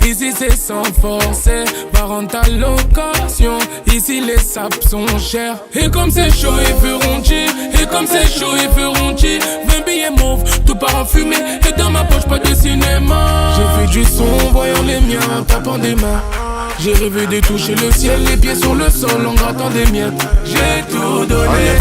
Ici c'est sans forcer, parental location. Ici les sapes sont chers. Et comme c'est chaud ils feront chier. Et comme c'est chaud ils feront chier. 20 billets mauves, tout part en fumée. Et dans ma poche pas de cinéma. J'ai fait du son, voyant les miens, tapant des mains. J'ai rêvé de toucher le ciel, les pieds sur le sol en grattant des miettes. J'ai tout donné.